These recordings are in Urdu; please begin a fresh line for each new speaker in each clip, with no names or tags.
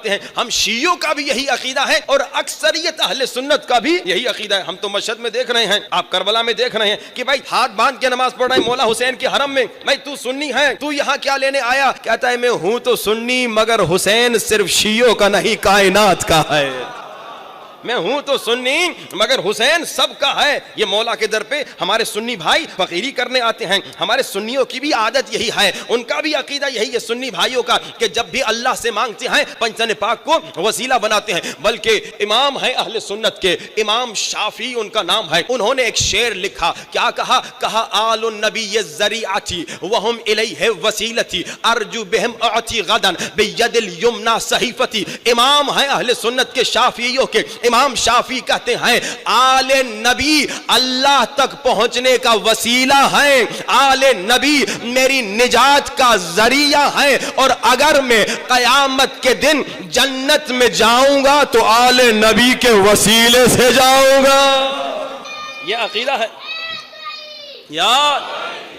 فرماتے ہیں ہم شیعوں کا بھی یہی عقیدہ ہے اور اکثریت اہل سنت کا بھی یہی عقیدہ ہے. ہم تو مشہد میں دیکھ رہے ہیں, آپ کربلا میں دیکھ رہے ہیں کہ بھائی ہاتھ باندھ کے نماز پڑھ رہے ہیں مولا حسین کے حرم میں. بھائی تو سنی ہے, تو یہاں کیا لینے آیا؟ کہتا ہے میں ہوں تو سنی مگر حسین صرف شیعوں کا نہیں کائنات کا ہے. میں ہوں تو سنی مگر حسین سب کا ہے. یہ مولا کے در پہ ہمارے سنی بھائی فقیری کرنے آتے ہیں. ہمارے سنیوں کی بھی عادت یہی ہے, ان کا بھی عقیدہ یہی ہے سنی بھائیوں کا کہ جب بھی اللہ سے مانگتے ہیں پنجتن پاک کو وسیلہ بناتے ہیں. بلکہ امام ہے اہل سنت کے, امام شافعی ان کا نام ہے, انہوں نے ایک شعر لکھا. کیا کہا؟ کہا آل النبی الذریعتی وہم الیہ وسیلتی ارجو بہم اعتی غدا بید الیمنا صحیفتی. امام ہے اہل سنت کے شافعیوں کے, امام شافعی کہتے ہیں آل نبی اللہ تک پہنچنے کا وسیلہ ہے, آل نبی میری نجات کا ذریعہ ہے, اور اگر میں قیامت کے دن جنت میں جاؤں گا تو آل نبی کے وسیلے سے جاؤں گا. یہ عقیدہ ہے یار.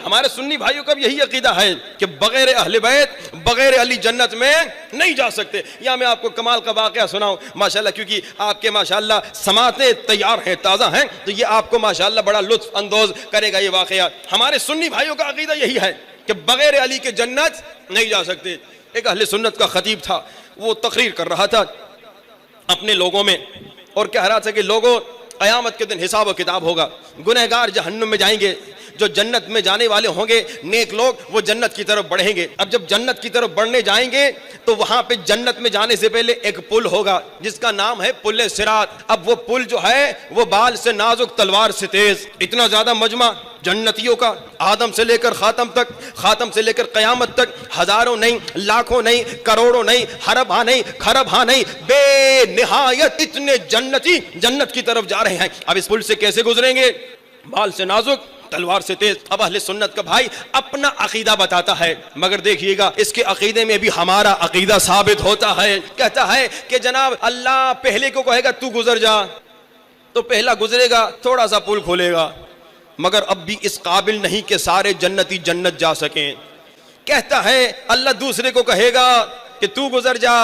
ہمارے سنی بھائیوں کا بھی یہی عقیدہ ہے کہ بغیر اہل بیت, بغیر علی جنت میں نہیں جا سکتے. یا میں آپ کو کمال کا واقعہ سناؤں ماشاءاللہ, کیونکہ آپ کے ماشاءاللہ سماعتیں تیار ہیں, تازہ ہیں, تو یہ آپ کو ماشاءاللہ بڑا لطف اندوز کرے گا یہ واقعہ. ہمارے سنی بھائیوں کا عقیدہ یہی ہے کہ بغیر علی کے جنت نہیں جا سکتے. ایک اہل سنت کا خطیب تھا, وہ تقریر کر رہا تھا اپنے لوگوں میں اور کہہ رہا تھا کہ لوگوں قیامت کے دن حساب و کتاب ہوگا, گنہگار جہنم میں جائیں گے, جو جنت میں جانے والے ہوں گے نیک لوگ وہ جنت کی طرف بڑھیں گے. اب جب جنت کی طرف بڑھنے جائیں گے تو وہاں پہ جنت میں جانے سے پہلے ایک پل ہوگا جس کا نام ہے پل صراط. اب وہ پل جو ہے وہ بال سے نازک تلوار سے تیز. اتنا زیادہ مجمع جنتیوں کا, آدم سے لے کر خاتم تک, خاتم سے لے کر قیامت تک, ہزاروں نہیں, لاکھوں نہیں, کروڑوں نہیں, ارباں نہیں, کھرباں نہیں, بے نہایت اتنے جنتی جنت کی طرف جا رہے ہیں. اب اس پل سے کیسے گزریں گے؟ بال سے نازک تلوار سے تیز. اب اہل سنت کا بھائی اپنا عقیدہ بتاتا ہے, مگر دیکھیے گا اس کے عقیدے میں بھی ہمارا عقیدہ ثابت ہوتا ہے. کہتا ہے کہ جناب اللہ پہلے کو کہے گا تو گزر جا, تو پہلا گزرے گا, تھوڑا سا پل کھولے گا, مگر اب بھی اس قابل نہیں کہ سارے جنتی جنت جا سکیں. کہتا ہے اللہ دوسرے کو کہے گا کہ تو گزر جا,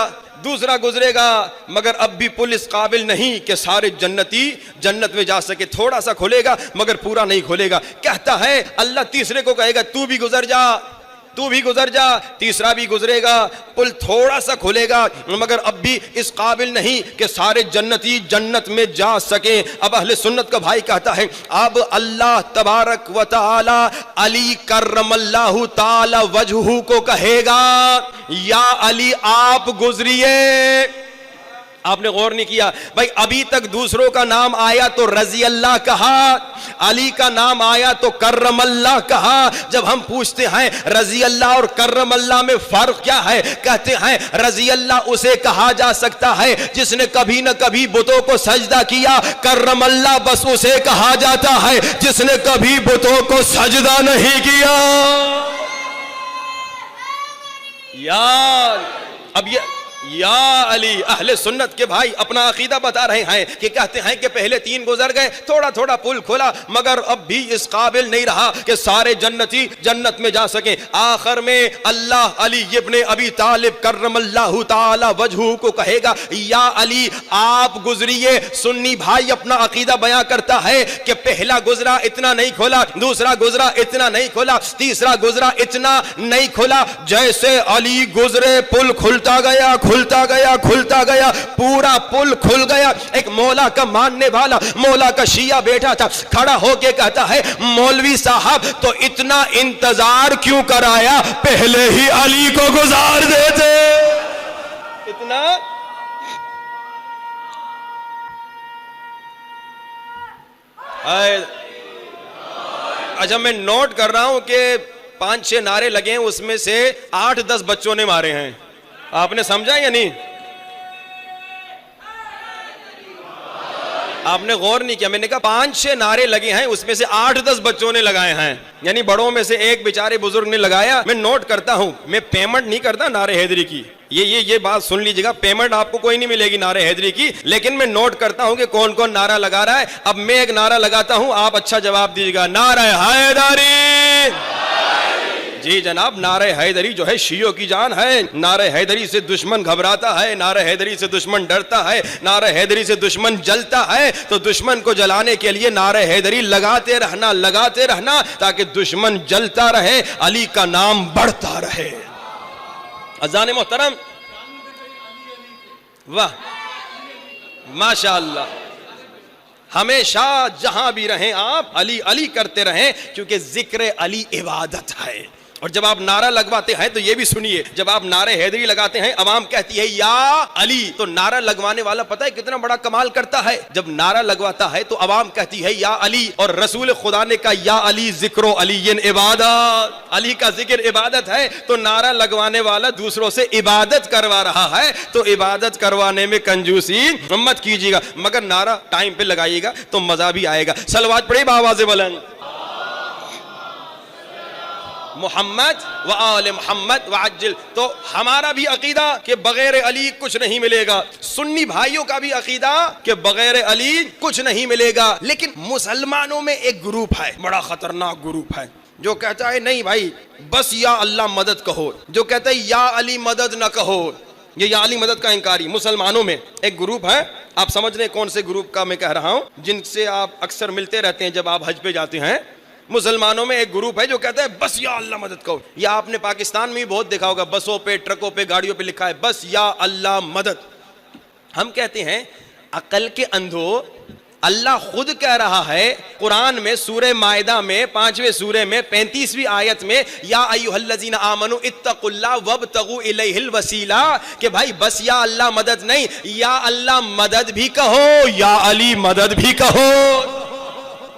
دوسرا گزرے گا, مگر اب بھی پل اس قابل نہیں کہ سارے جنتی جنت میں جا سکے. تھوڑا سا کھلے گا مگر پورا نہیں کھلے گا. کہتا ہے اللہ تیسرے کو کہے گا تو بھی گزر جا, تو بھی گزر جا, تیسرا بھی گزرے گا, پل تھوڑا سا کھلے گا مگر اب بھی اس قابل نہیں کہ سارے جنتی جنت میں جا سکیں. اب اہل سنت کا بھائی کہتا ہے اب اللہ تبارک و تعالی علی کرم اللہ تعالی وجہہ کو کہے گا یا علی آپ گزریے. آپ نے غور نہیں کیا بھائی, ابھی تک دوسروں کا نام آیا تو رضی اللہ کہا, علی کا نام آیا تو کرم اللہ کہا. جب ہم پوچھتے ہیں رضی اللہ اور کرم اللہ میں فرق کیا ہے, کہتے ہیں رضی اللہ اسے کہا جا سکتا ہے جس نے کبھی نہ کبھی بتوں کو سجدہ کیا, کرم اللہ بس اسے کہا جاتا ہے جس نے کبھی بتوں کو سجدہ نہیں کیا. اب یہ یا علی اہل سنت کے بھائی اپنا عقیدہ بتا رہے ہیں کہ کہتے ہیں کہ پہلے تین گزر گئے, تھوڑا تھوڑا پل کھولا, مگر اب بھی اس قابل نہیں رہا کہ سارے جنتی جنت میں جا سکیں. آخر میں اللہ علی ابن ابی طالب کرم اللہ تعالی وجہہ کو کہے گا یا علی آپ گزریے. سنی بھائی اپنا عقیدہ بیان کرتا ہے کہ پہلا گزرا اتنا نہیں کھولا, دوسرا گزرا اتنا نہیں کھولا, تیسرا گزرا اتنا نہیں کھولا. جیسے علی گزرے پل کھلتا گیا, کھلتا گیا, کھلتا گیا, پورا پل کھل گیا. ایک مولا کا ماننے والا, مولا کا شیعہ بیٹھا تھا, کھڑا ہو کے کہتا ہے مولوی صاحب تو اتنا انتظار کیوں کرایا, پہلے ہی علی کو گزار دیتے. اتنا اچھا میں نوٹ کر رہا ہوں کہ 5-6 نعرے لگے ہیں, اس میں سے 8-10 بچوں نے مارے ہیں. آپ نے سمجھا یا نہیں؟ آپ نے غور نہیں کیا. میں نے کہا 5-6 نعرے لگے ہیں, اس میں سے 8-10 بچوں نے لگائے ہیں, یعنی بڑوں میں سے ایک بیچارے بزرگ نے لگایا. میں نوٹ کرتا ہوں, میں پیمنٹ نہیں کرتا نعرے حیدری کی, یہ بات سن لیجیے گا, پیمنٹ آپ کو کوئی نہیں ملے گی نعرے حیدری کی, لیکن میں نوٹ کرتا ہوں کہ کون کون نعرہ لگا رہا ہے. اب میں ایک نعرہ لگاتا ہوں, آپ اچھا جواب دیجیے گا, نعرہ حیدری. جی جناب، نعرہ حیدری جو ہے شیعوں کی جان ہے. نعرہ حیدری سے دشمن گھبراتا ہے، نعرہ حیدری سے دشمن ڈرتا ہے، نعرہ حیدری سے دشمن جلتا ہے. تو دشمن کو جلانے کے لیے نعرہ حیدری لگاتے رہنا تاکہ دشمن جلتا رہے، علی کا نام بڑھتا رہے. اذان محترم، واہ ماشاء اللہ، ہمیشہ جہاں بھی رہیں آپ علی علی کرتے رہیں، کیونکہ ذکر علی عبادت ہے. اور جب آپ نعرہ لگواتے ہیں تو یہ بھی سنیے، جب آپ نعرہ حیدری لگاتے ہیں عوام کہتی ہے یا علی، تو نعرہ لگوانے والا پتہ ہے کتنا بڑا کمال کرتا ہے. جب نعرہ لگواتا ہے تو عوام کہتی ہے یا علی، اور رسول خدا نے کہا یا علی ذکر علی عبادت، علی کا ذکر عبادت ہے. تو نعرہ لگوانے والا دوسروں سے عبادت کروا رہا ہے، تو عبادت کروانے میں کنجوسی مت کیجیے گا، مگر نعرہ ٹائم پہ لگائیے گا تو مزہ بھی آئے گا. صلوات پڑھیے بآواز بلند. محمد و آل محمد وعجل. تو ہمارا بھی عقیدہ کہ بغیر علی کچھ نہیں ملے گا، سنی بھائیوں کا بھی عقیدہ کہ بغیر علی کچھ نہیں ملے گا. لیکن مسلمانوں میں ایک گروپ ہے، بڑا خطرناک گروپ ہے، جو کہتا ہے نہیں بھائی بس یا اللہ مدد کہو، جو کہتا ہے یا علی مدد نہ کہو. یہ یا علی مدد کا انکاری. مسلمانوں میں ایک گروپ ہے، آپ سمجھ رہے ہیں کون سے گروپ کا میں کہہ رہا ہوں، جن سے آپ اکثر ملتے رہتے ہیں جب آپ حج پہ جاتے ہیں. مسلمانوں میں ایک گروپ ہے جو کہتا ہے بس یا اللہ مدد کہو. یا آپ نے پاکستان میں بھی بہت دیکھا ہوگا، بسوں پہ ٹرکوں پہ گاڑیوں پہ لکھا ہے بس یا اللہ مدد. ہم کہتے ہیں عقل کے اندھو، اللہ خود کہہ رہا ہے قرآن میں سورہ مائدہ میں 5ویں سورے میں 35ویں آیت میں یا ایھا الذین آمنوا اتقوا اللہ وابتغوا الیہ الوسیلہ، کہ بھائی بس یا اللہ مدد نہیں، یا اللہ مدد بھی کہو، یا علی مدد بھی کہو.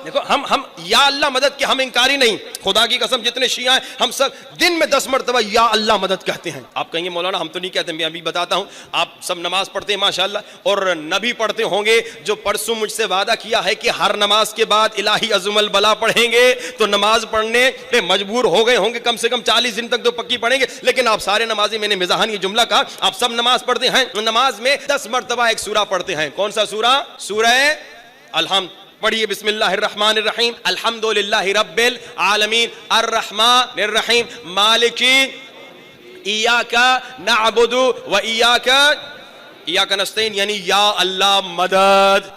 دیکھو ہم یا اللہ مدد کے ہم انکاری نہیں. خدا کی قسم جتنے شیعہ ہیں ہم سب دن میں 10 مرتبہ یا اللہ مدد کہتے ہیں. آپ کہیں گے مولانا ہم تو نہیں کہتے، میں ابھی بتاتا ہوں. آپ سب نماز پڑھتے ہیں ماشاءاللہ، اور نبی پڑھتے ہوں گے جو پرسوں مجھ سے وعدہ کیا ہے کہ ہر نماز کے بعد الہی عظم البلا پڑھیں گے، تو نماز پڑھنے پہ مجبور ہو گئے ہوں گے، کم سے کم 40 دن تک تو پکی پڑھیں گے. لیکن آپ سارے نمازی، میں نے مزاحن یہ جملہ کہا، آپ سب نماز پڑھتے ہیں، نماز میں 10 مرتبہ ایک سورہ پڑھتے ہیں. کون سا سورہ؟ سورہ الحمد. پڑھیے بسم اللہ الرحمن الرحیم، الحمدللہ رب العالمین الرحمن الرحیم مالک ایاک نعبد و ایاک نستعین، یعنی یا اللہ مدد.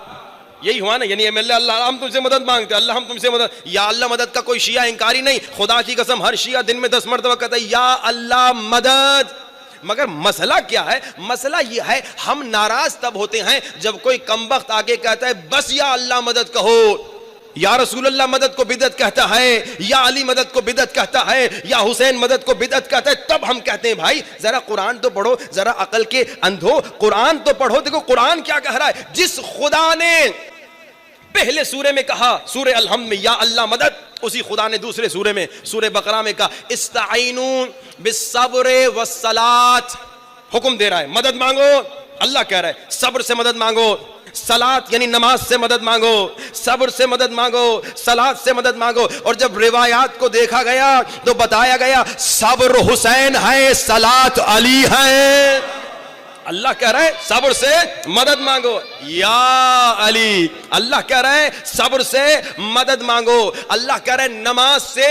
یہی ہوا نا، یعنی اللہ ہم تم سے مدد مانگتے، اللہ ہم تم سے مدد. یا اللہ مدد کا کوئی شیعہ انکاری نہیں. خدا کی قسم ہر شیعہ دن میں 10 مرتبہ کہتا ہے یا اللہ مدد. مگر مسئلہ کیا ہے؟ مسئلہ یہ ہے ہم ناراض تب ہوتے ہیں جب کوئی کمبخت آگے کہتا ہے بس یا اللہ مدد کہو، یا رسول اللہ مدد کو بدعت کہتا ہے، یا علی مدد کو بدعت کہتا ہے، یا حسین مدد کو بدعت کہتا ہے. تب ہم کہتے ہیں بھائی ذرا قرآن تو پڑھو، ذرا عقل کے اندھو قرآن تو پڑھو. دیکھو قرآن کیا کہہ رہا ہے. جس خدا نے پہلے سورے میں کہا سورہ الحمد میں یا اللہ مدد، اسی خدا نے دوسرے سورے میں سورہ بقرہ میں کہا استعینوا بالصبر والصلاۃ. حکم دے رہا ہے مدد مانگو. اللہ کہہ رہا ہے صبر سے مدد مانگو، صلاۃ یعنی نماز سے مدد مانگو، صبر سے مدد مانگو، صلاۃ سے مدد مانگو. اور جب روایات کو دیکھا گیا تو بتایا گیا صبر حسین ہے، صلاۃ علی ہے. اللہ کہہ رہا ہے صبر سے مدد مانگو یا علی. اللہ کہہ رہا ہے صبر سے مدد مانگو. اللہ کہہ رہا ہے نماز سے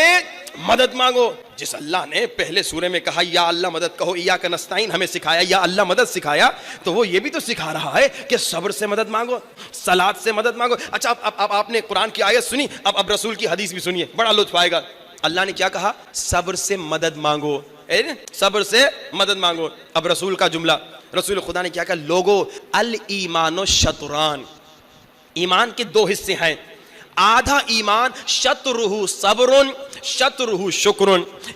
مدد مانگو. جس اللہ نے پہلے سورے میں کہا یا اللہ مدد کہو، ایاک نستعین ہمیں سکھایا، یا اللہ مدد سکھایا، تو وہ یہ بھی تو سکھا رہا ہے کہ صبر سے مدد مانگو، صلاۃ سے مدد مانگو. اچھا اب آپ نے قرآن کی آیت سنی، اب رسول کی حدیث بھی سنیے، بڑا لطف آئے گا. اللہ نے کیا کہا؟ صبر سے مدد مانگو، صبر سے مدد مانگو. اب رسول کا جملہ، رسول خدا نے کیا کہا؟ لوگو الایمان شطران، ایمان کے 2 حصے ہیں. آدھا ایمان شطرہ صبر شطرہ شکر.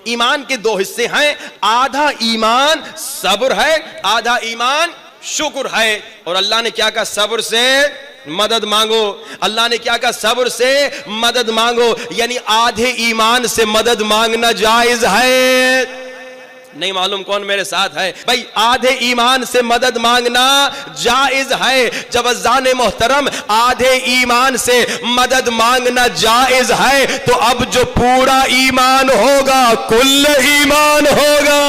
ایمان کے 2 حصے ہیں، آدھا ایمان صبر ہے، آدھا ایمان شکر ہے. اور اللہ نے کیا کہا؟ صبر سے مدد مانگو. اللہ نے کیا کہا؟ صبر سے مدد مانگو. یعنی آدھے ایمان سے مدد مانگنا جائز ہے. نہیں معلوم کون میرے ساتھ ہے بھائی؟ آدھے ایمان سے مدد مانگنا جائز ہے. جب اذان محترم آدھے ایمان سے مدد مانگنا جائز ہے تو اب جو پورا ایمان ہوگا کل ایمان ہوگا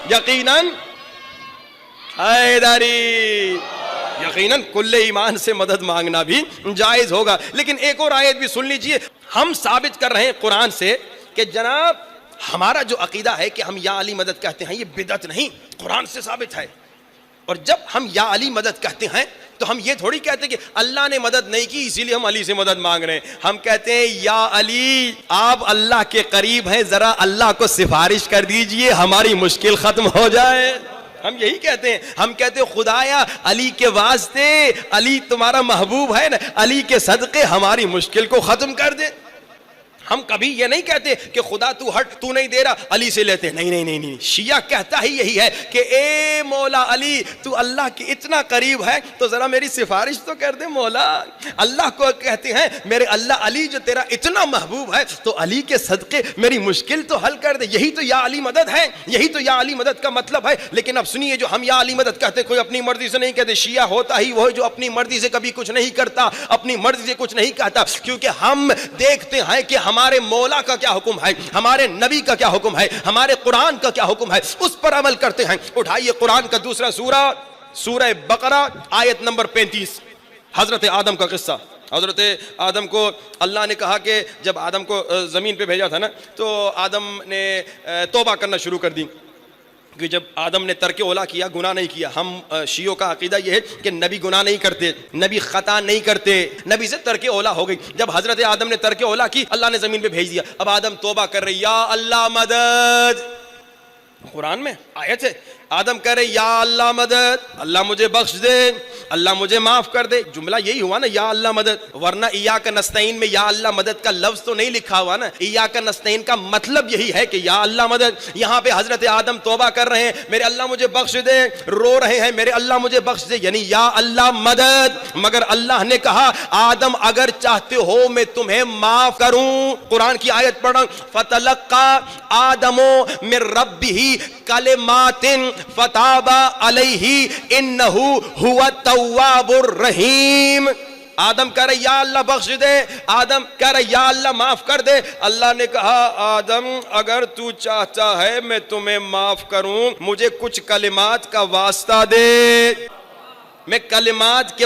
یقیناً حیدری. یقیناً کل ایمان سے مدد مانگنا بھی جائز ہوگا. لیکن ایک اور آیت بھی سن لیجئے. ہم ثابت کر رہے ہیں قرآن سے کہ جناب ہمارا جو عقیدہ ہے کہ ہم یا علی مدد کہتے ہیں یہ بدعت نہیں، قرآن سے ثابت ہے. اور جب ہم یا علی مدد کہتے ہیں تو ہم یہ تھوڑی کہتے کہ اللہ نے مدد نہیں کی اسی لیے ہم علی سے مدد مانگ رہے ہیں. ہم کہتے ہیں یا علی آپ اللہ کے قریب ہیں، ذرا اللہ کو سفارش کر دیجئے ہماری مشکل ختم ہو جائے. ہم یہی کہتے ہیں. ہم کہتے ہیں خدایا علی کے واسطے، علی تمہارا محبوب ہے نا، علی کے صدقے ہماری مشکل کو ختم کر دے. ہم کبھی یہ نہیں کہتے کہ خدا تو ہٹ، تو نہیں دے رہا، علی سے لیتے. نہیں نہیں نہیں نہیں، شیعہ کہتا ہی یہی ہے کہ اے مولا علی تو اللہ کے اتنا قریب ہے تو ذرا میری سفارش تو کر دے مولا. اللہ کو کہتے ہیں میرے اللہ علی جو تیرا اتنا محبوب ہے تو علی کے صدقے میری مشکل تو حل کر دے. یہی تو یا علی مدد ہے، یہی تو یا علی مدد کا مطلب ہے. لیکن اب سنیے، جو ہم یا علی مدد کہتے کوئی اپنی مرضی سے نہیں کہتے. شیعہ ہوتا ہی وہ ہے جو اپنی مرضی سے کبھی کچھ نہیں کرتا، اپنی مرضی سے کچھ نہیں کہتا. کیونکہ ہم دیکھتے ہیں کہ ہمارے مولا کا کیا حکم ہے، ہمارے نبی کا کیا حکم ہے، ہمارے قرآن کا کیا حکم ہے، اس پر عمل کرتے ہیں. اٹھائیے قرآن کا دوسرا سورہ، سورہ بقرہ آیت نمبر 35، حضرت آدم کا قصہ. حضرت آدم کو اللہ نے کہا کہ جب آدم کو زمین پہ بھیجا تھا نا تو آدم نے توبہ کرنا شروع کر دی کہ جب آدم نے ترک اولا کیا، گناہ نہیں کیا. ہم شیعوں کا عقیدہ یہ ہے کہ نبی گناہ نہیں کرتے، نبی خطا نہیں کرتے، نبی سے ترک اولا ہو گئی. جب حضرت آدم نے ترک اولا کی اللہ نے زمین پہ بھیج دیا. اب آدم توبہ کر رہے، یا اللہ مدد. قرآن میں آیت ہے، آدم کہہ رہے یا اللہ مدد، اللہ مجھے بخش دے، اللہ مجھے معاف کر دے. جملہ یہی ہوا نا یا اللہ مدد، ورنہ ایاک نستعین میں یا اللہ مدد کا لفظ تو نہیں لکھا ہوا نا. ایاک نستعین کا مطلب یہی ہے کہ یا اللہ مدد. یہاں پہ حضرت آدم توبہ کر رہے ہیں، میرے اللہ مجھے بخش دے، رو رہے ہیں میرے اللہ مجھے بخش دے، یعنی یا اللہ مدد. مگر اللہ نے کہا آدم اگر چاہتے ہو میں تمہیں معاف کروں. قرآن کی آیت پڑھا، فتلقى آدم من ربه کلمات فتاب علیہ انہ هو التواب الرحیم. آدم کہہ رہے یا اللہ بخش دے، آدم کہہ رہے یا اللہ معاف کر دے. اللہ نے کہا آدم اگر تو چاہتا ہے میں تمہیں معاف کروں مجھے کچھ کلمات کا واسطہ دے، میں کلمات کے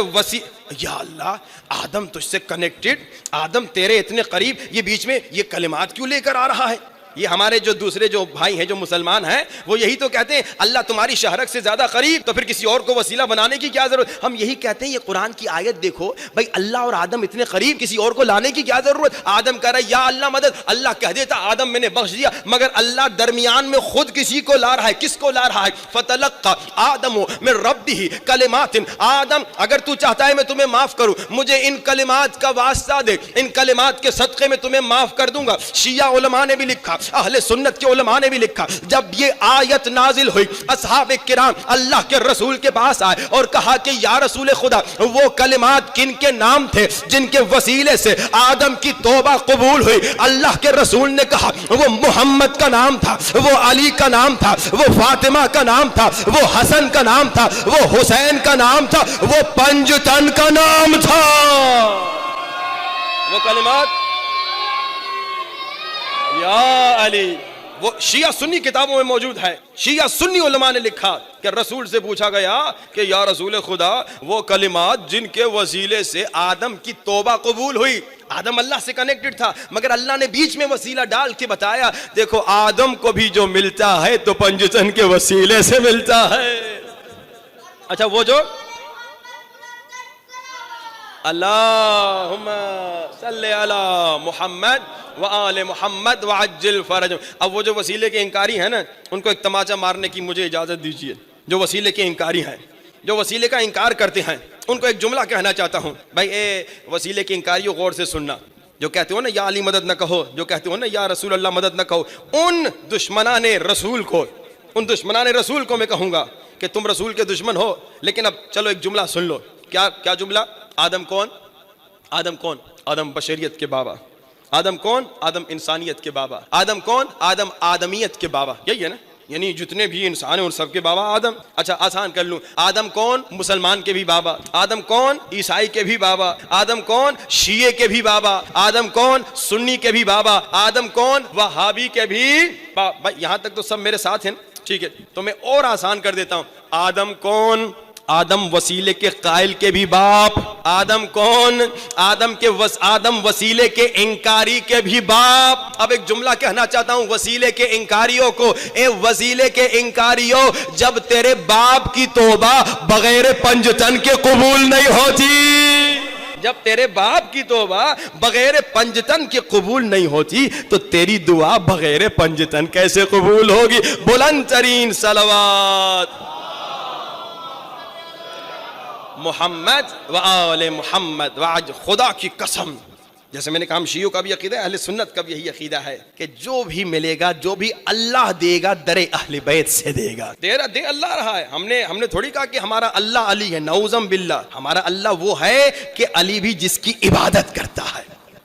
یا اللہ آدم تجھ سے کنیکٹڈ، آدم تیرے اتنے قریب، یہ بیچ میں یہ کلمات کیوں لے کر آ رہا ہے؟ یہ ہمارے جو دوسرے جو بھائی ہیں جو مسلمان ہیں وہ یہی تو کہتے ہیں اللہ تمہاری شہرک سے زیادہ قریب، تو پھر کسی اور کو وسیلہ بنانے کی کیا ضرورت. ہم یہی کہتے ہیں یہ قرآن کی آیت دیکھو بھائی، اللہ اور آدم اتنے قریب، کسی اور کو لانے کی کیا ضرورت. آدم کہہ رہا ہے یا اللہ مدد، اللہ کہہ دیتا آدم میں نے بخش دیا، مگر اللہ درمیان میں خود کسی کو لا رہا ہے. کس کو لا رہا ہے؟ فتلقى آدم من ربه کلمات. آدم اگر تو چاہتا ہے میں تمہیں معاف کروں مجھے ان کلمات کا واسطہ دے، ان کلمات کے صدقے میں تمہیں معاف کر دوں گا. شیعہ علماء نے بھی لکھا، اہل سنت کے علماء نے بھی لکھا، جب یہ آیت نازل ہوئی اصحاب کرام اللہ کے رسول کے پاس آئے اور کہا کہ یا رسول خدا وہ کلمات کن کے نام تھے جن کے وسیلے سے آدم کی توبہ قبول ہوئی. اللہ کے رسول نے کہا وہ محمد کا نام تھا، وہ علی کا نام تھا، وہ فاطمہ کا نام تھا، وہ حسن کا نام تھا، وہ حسین کا نام تھا، وہ پنجتن کا نام تھا. وہ کلمات یا علی وہ شیعہ سنی کتابوں میں موجود ہے. شیعہ سنی علماء نے لکھا کہ رسول سے پوچھا گیا کہ یا رسول خدا وہ کلمات جن کے وسیلے سے آدم کی توبہ قبول ہوئی. آدم اللہ سے کنیکٹڈ تھا مگر اللہ نے بیچ میں وسیلہ ڈال کے بتایا دیکھو آدم کو بھی جو ملتا ہے تو پنجتن کے وسیلے سے ملتا ہے. اچھا وہ جو اللہم صلی علی محمد وآل محمد وعجل فرجہم. اب وہ جو وسیلے کے انکاری ہیں نا ان کو ایک تماچا مارنے کی مجھے اجازت دیجیے. جو وسیلے کے انکاری ہیں، جو وسیلے کا انکار کرتے ہیں، ان کو ایک جملہ کہنا چاہتا ہوں. بھائی اے وسیلے کے انکاریوں غور سے سننا. جو کہتے ہو نا یا علی مدد نہ کہو، جو کہتے ہو نا یا رسول اللہ مدد نہ کہو، ان دشمنان رسول کو میں کہوں گا کہ تم رسول کے دشمن ہو. لیکن اب چلو ایک جملہ سن لو. کیا جملہ؟ آدم کون؟ آدم کون؟ آدم بشریت کے بابا. آدم کون؟ آدم انسانیت کے بابا. آدم کون؟ آدم آدمیت کے بابا. یہی ہے نا، یعنی جتنے بھی انسان ہیں ان سب کے بابا آدم. اچھا آسان کر لوں، آدم کون؟ مسلمان کے بھی بابا. آدم کون؟ عیسائی کے بھی بابا. آدم کون؟ شیعہ کے بھی بابا. آدم کون؟ سنی کے بھی بابا. آدم کون؟ وہابی کے بھی بابا. یہاں تک تو سب میرے ساتھ ہیں ٹھیک ہے. تو میں اور آسان کر دیتا ہوں. آدم کون؟ آدم وسیلے کے قائل کے بھی باپ. آدم کون؟ آدم وسیلے کے انکاری کے بھی باپ. اب ایک جملہ کہنا چاہتا ہوں وسیلے کے انکاریوں کو. اے وسیلے کے انکاریوں، جب تیرے باپ کی توبہ بغیر پنجتن کے قبول نہیں ہوتی، جب تیرے باپ کی توبہ بغیر پنجتن کے قبول نہیں ہوتی تو تیری دعا بغیر پنجتن کیسے قبول ہوگی؟ بلند ترین صلوات محمد و آل محمد. وعج خدا کی قسم، جیسے میں نے کہا شیعوں کا بھی عقیدہ ہے، اہل سنت کا بھی یہی عقیدہ ہے کہ جو بھی ملے گا، جو بھی اللہ دے گا، در اہل بیت سے دے گا. تیرا دے اللہ رہا ہے. ہم نے تھوڑی کہا کہ ہمارا اللہ علی ہے، نعوذ باللہ. ہمارا اللہ وہ ہے کہ علی بھی جس کی عبادت کرتا ہے.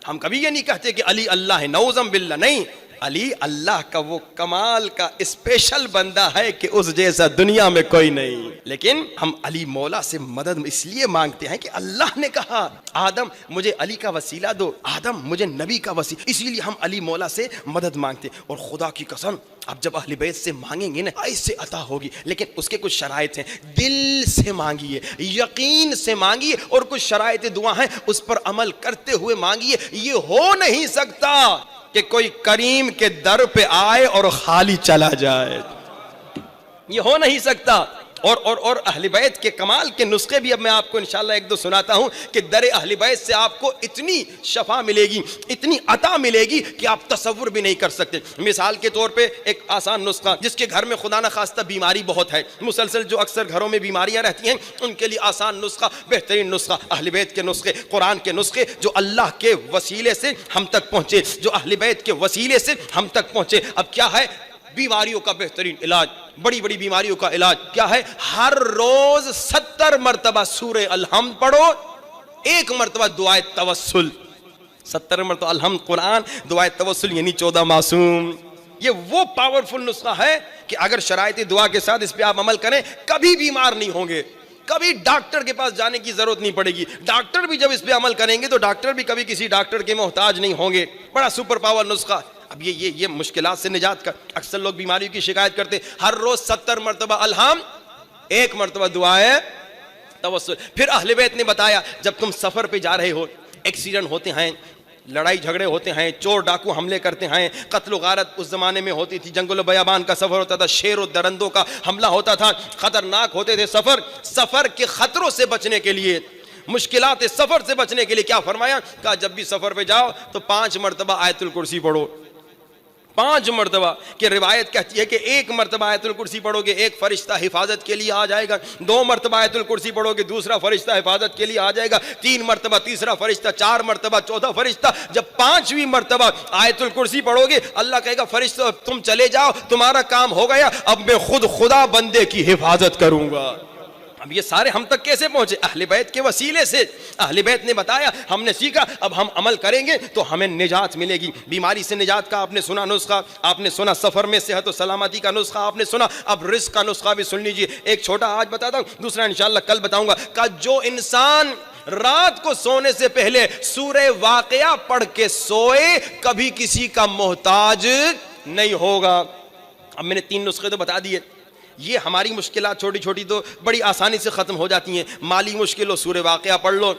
ہم کبھی یہ نہیں کہتے کہ علی اللہ ہے، نعوذ باللہ. نہیں، علی اللہ کا وہ کمال کا اسپیشل بندہ ہے کہ اس جیسا دنیا میں کوئی نہیں. لیکن ہم علی مولا سے مدد اس لیے مانگتے ہیں کہ اللہ نے کہا آدم مجھے علی کا وسیلہ دو، آدم مجھے نبی کا وسیلہ، اسی لیے ہم علی مولا سے مدد مانگتے. اور خدا کی قسم اب جب اہل بیت سے مانگیں گے نا ایسے عطا ہوگی، لیکن اس کے کچھ شرائط ہیں. دل سے مانگیے، یقین سے مانگیے، اور کچھ شرائط دعا ہیں اس پر عمل کرتے ہوئے مانگیے. یہ ہو نہیں سکتا کہ کوئی کریم کے در پہ آئے اور خالی چلا جائے. یہ ہو نہیں سکتا. اور اہل بیت کے کمال کے نسخے بھی اب میں آپ کو انشاءاللہ ایک دو سناتا ہوں کہ در اہل بیت سے آپ کو اتنی شفا ملے گی، اتنی عطا ملے گی کہ آپ تصور بھی نہیں کر سکتے. مثال کے طور پہ ایک آسان نسخہ، جس کے گھر میں خدا نہ خواستہ بیماری بہت ہے، مسلسل جو اکثر گھروں میں بیماریاں رہتی ہیں، ان کے لیے آسان نسخہ، بہترین نسخہ اہل بیت کے نسخے، قرآن کے نسخے جو اللہ کے وسیلے سے ہم تک پہنچے، جو اہل بیت کے وسیلے سے ہم تک پہنچے. اب کیا ہے؟ بیماریوں کا بہترین علاج، بڑی بڑی بیماریوں کا علاج کیا ہے؟ ہر روز 70 مرتبہ سورہ الحمد پڑھو، 1 مرتبہ دعائے توسل. 70 مرتبہ الحمد قرآن، دعائے توسل یعنی 14 معصوم. یہ وہ پاورفل نسخہ ہے کہ اگر شرائط دعا کے ساتھ اس پہ آپ عمل کریں کبھی بیمار نہیں ہوں گے، کبھی ڈاکٹر کے پاس جانے کی ضرورت نہیں پڑے گی. ڈاکٹر بھی جب اس پہ عمل کریں گے تو ڈاکٹر بھی کبھی کسی ڈاکٹر کے محتاج نہیں ہوں گے. بڑا سپر پاور نسخہ. اب یہ مشکلات سے نجات کا، اکثر لوگ بیماریوں کی شکایت کرتے، ہر روز 70 مرتبہ الحمد، 1 مرتبہ دعائے توسل. پھر اہل بیت نے بتایا جب تم سفر پہ جا رہے ہو، ایکسیڈنٹ ہوتے ہیں، لڑائی جھگڑے ہوتے ہیں، چور ڈاکو حملے کرتے ہیں، قتل و غارت اس زمانے میں ہوتی تھی، جنگل و بیابان کا سفر ہوتا تھا، شیر و درندوں کا حملہ ہوتا تھا، خطرناک ہوتے تھے سفر کے خطروں سے بچنے کے لیے، مشکلات سفر سے بچنے کے لیے کیا فرمایا؟ کہا جب بھی سفر پہ جاؤ تو 5 مرتبہ آیت الکرسی پڑھو. 5 مرتبہ. کہ روایت کہتی ہے کہ 1 مرتبہ آیت الکرسی پڑھو گے 1 فرشتہ حفاظت کے لیے آ جائے گا، 2 مرتبہ آیت الکرسی پڑھو گے 2 فرشتہ حفاظت کے لیے آ جائے گا، 3 مرتبہ 3 فرشتہ، 4 مرتبہ 14 فرشتہ. جب 5ویں مرتبہ آیت الکرسی پڑھو گے اللہ کہے گا فرشتہ تم چلے جاؤ، تمہارا کام ہو گیا، اب میں خود خدا بندے کی حفاظت کروں گا. اب یہ سارے ہم تک کیسے پہنچے؟ اہل بیت کے وسیلے سے. اہل بیت نے بتایا، ہم نے سیکھا، اب ہم عمل کریں گے تو ہمیں نجات ملے گی. بیماری سے نجات کا آپ نے سنا نسخہ، آپ نے سنا سفر میں صحت و سلامتی کا نسخہ آپ نے سنا، اب رزق کا نسخہ بھی سن لیجیے. ایک چھوٹا آج بتاتا ہوں، دوسرا انشاءاللہ کل بتاؤں گا. کہ جو انسان رات کو سونے سے پہلے سورہ واقعہ پڑھ کے سوئے کبھی کسی کا محتاج نہیں ہوگا. اب میں نے 3 نسخے تو بتا دیے. یہ ہماری مشکلات چھوٹی چھوٹی تو بڑی آسانی سے ختم ہو جاتی ہیں. مالی مشکل ہو سورہ واقعہ پڑھ لو،